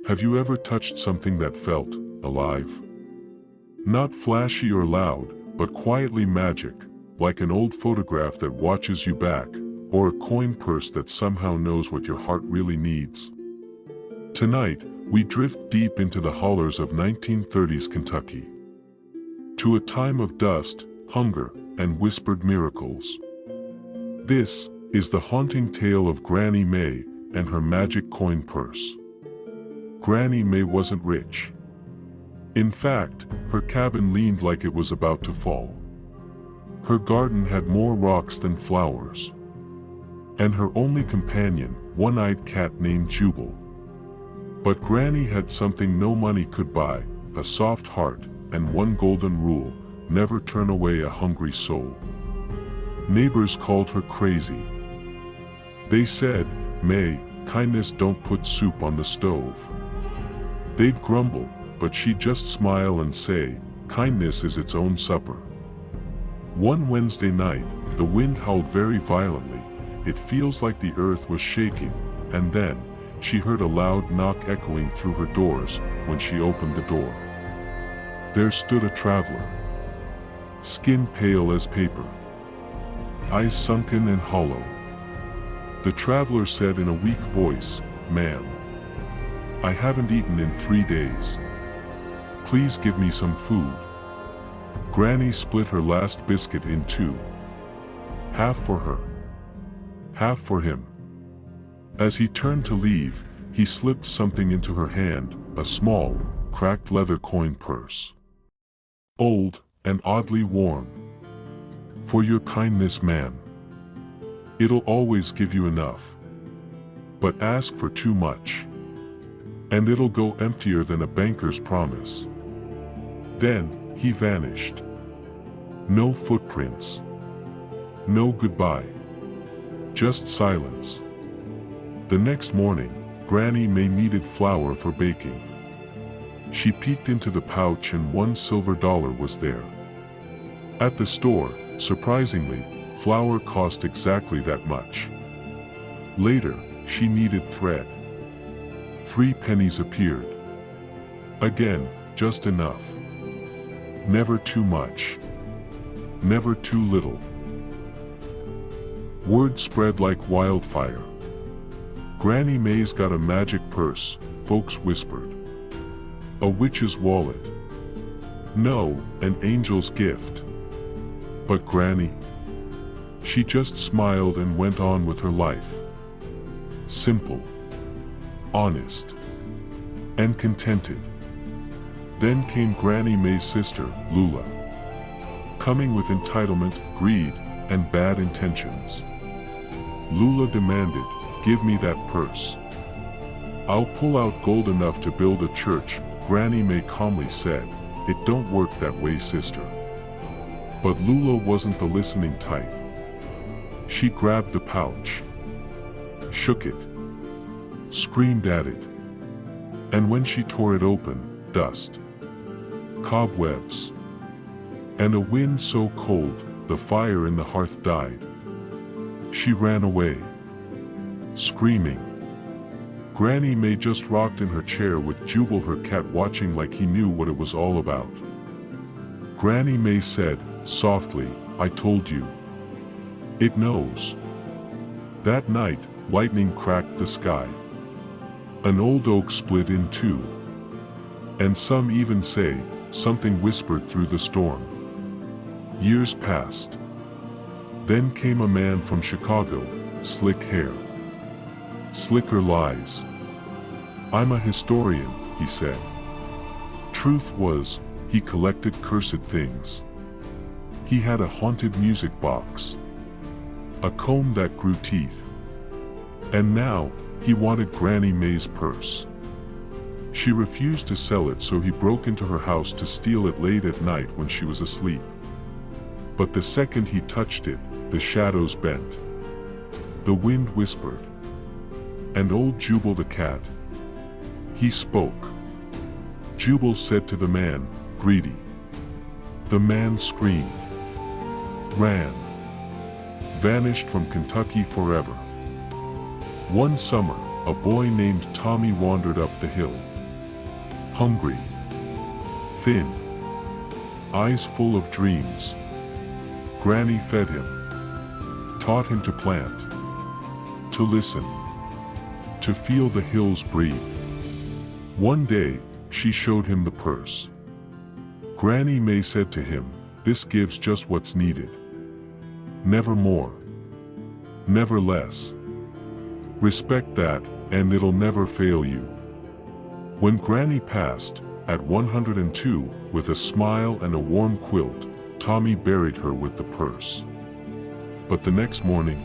Have you ever touched something that felt alive? Not flashy or loud, but quietly magic, like an old photograph that watches you back, or a coin purse that somehow knows what your heart really needs. Tonight, we drift deep into the hollers of 1930s Kentucky. To a time of dust, hunger, and whispered miracles. This is the haunting tale of Granny May and her magic coin purse. Granny May wasn't rich. In fact, her cabin leaned like it was about to fall. Her garden had more rocks than flowers. And her only companion, one-eyed cat named Jubal. But Granny had something no money could buy, a soft heart, and one golden rule: never turn away a hungry soul. Neighbors called her crazy. They said, "May, kindness don't put soup on the stove." They'd grumble, but she'd just smile and say, "Kindness is its own supper." One Wednesday night, the wind howled very violently. It feels like the earth was shaking, and then, she heard a loud knock echoing through her doors. When she opened the door, there stood a traveler. Skin pale as paper. Eyes sunken and hollow. The traveler said in a weak voice, "Ma'am, I haven't eaten in 3 days. Please give me some food." Granny split her last biscuit in two. Half for her. Half for him. As he turned to leave, he slipped something into her hand, a small, cracked leather coin purse. "Old, and oddly warm. For your kindness, ma'am. It'll always give you enough. But ask for too much, and it'll go emptier than a banker's promise." Then, he vanished. No footprints. No goodbye. Just silence. The next morning, Granny May needed flour for baking. She peeked into the pouch and $1 silver was there. At the store, surprisingly, flour cost exactly that much. Later, she needed thread. 3 pennies appeared. Again, just enough. Never too much. Never too little. Word spread like wildfire. Granny May's got a magic purse, folks whispered. A witch's wallet. No, an angel's gift. But Granny? She just smiled and went on with her life. Simple. Honest. And contented. Then came Granny May's sister, Lula. Coming with entitlement, greed, and bad intentions. Lula demanded, "Give me that purse. I'll pull out gold enough to build a church." Granny May calmly said, "It don't work that way, sister." But Lula wasn't the listening type. She grabbed the pouch, shook it, screamed at it. And when she tore it open, dust, cobwebs, and a wind so cold, the fire in the hearth died. She ran away, screaming. Granny May just rocked in her chair with Jubal, her cat, watching like he knew what it was all about. Granny May said, softly, "I told you. It knows." That night, lightning cracked the sky. An old oak split in two. And some even say, something whispered through the storm. Years passed. Then came a man from Chicago, slick hair, slicker lies. "I'm a historian," he said. Truth was, he collected cursed things. He had a haunted music box, a comb that grew teeth. And now, he wanted Granny May's purse. She refused to sell it, so he broke into her house to steal it late at night when she was asleep. But the second he touched it, the shadows bent. The wind whispered. And old Jubal the cat, he spoke. Jubal said to the man, "Greedy." The man screamed, ran, vanished from Kentucky forever. One summer, a boy named Tommy wandered up the hill. hungry, thin, eyes full of dreams. Granny fed him, taught him to plant, to listen, to feel the hills breathe. One day, she showed him the purse. Granny May said to him, "This gives just what's needed. Never more. Never less. Respect that, and it'll never fail you." When Granny passed, at 102, with a smile and a warm quilt, Tommy buried her with the purse. But the next morning,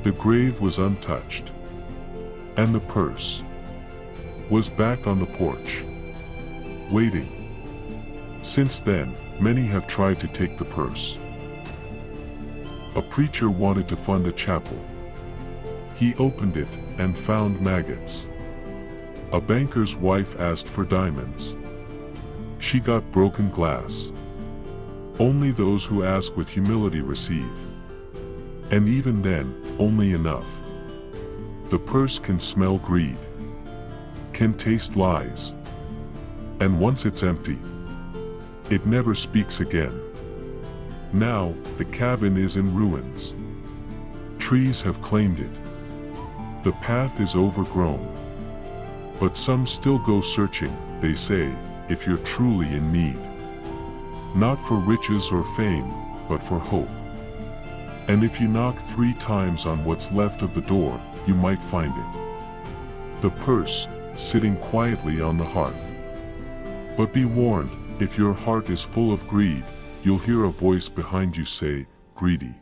the grave was untouched. And the purse was back on the porch, waiting. Since then, many have tried to take the purse. A preacher wanted to fund a chapel. He opened it and found maggots. A banker's wife asked for diamonds. She got broken glass. Only those who ask with humility receive. And even then, only enough. The purse can smell greed, can taste lies. And once it's empty, it never speaks again. Now, the cabin is in ruins. Trees have claimed it. The path is overgrown. But some still go searching, they say, if you're truly in need. Not for riches or fame, but for hope. And if you knock 3 times on what's left of the door, you might find it. The purse, sitting quietly on the hearth. But be warned, if your heart is full of greed, you'll hear a voice behind you say, "Greedy."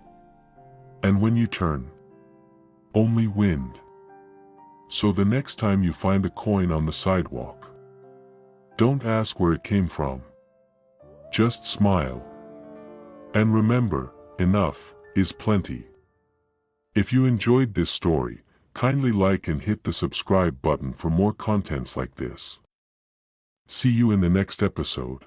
And when you turn, only wind. So the next time you find a coin on the sidewalk, don't ask where it came from. Just smile. And remember, enough is plenty. If you enjoyed this story, kindly like and hit the subscribe button for more contents like this. See you in the next episode.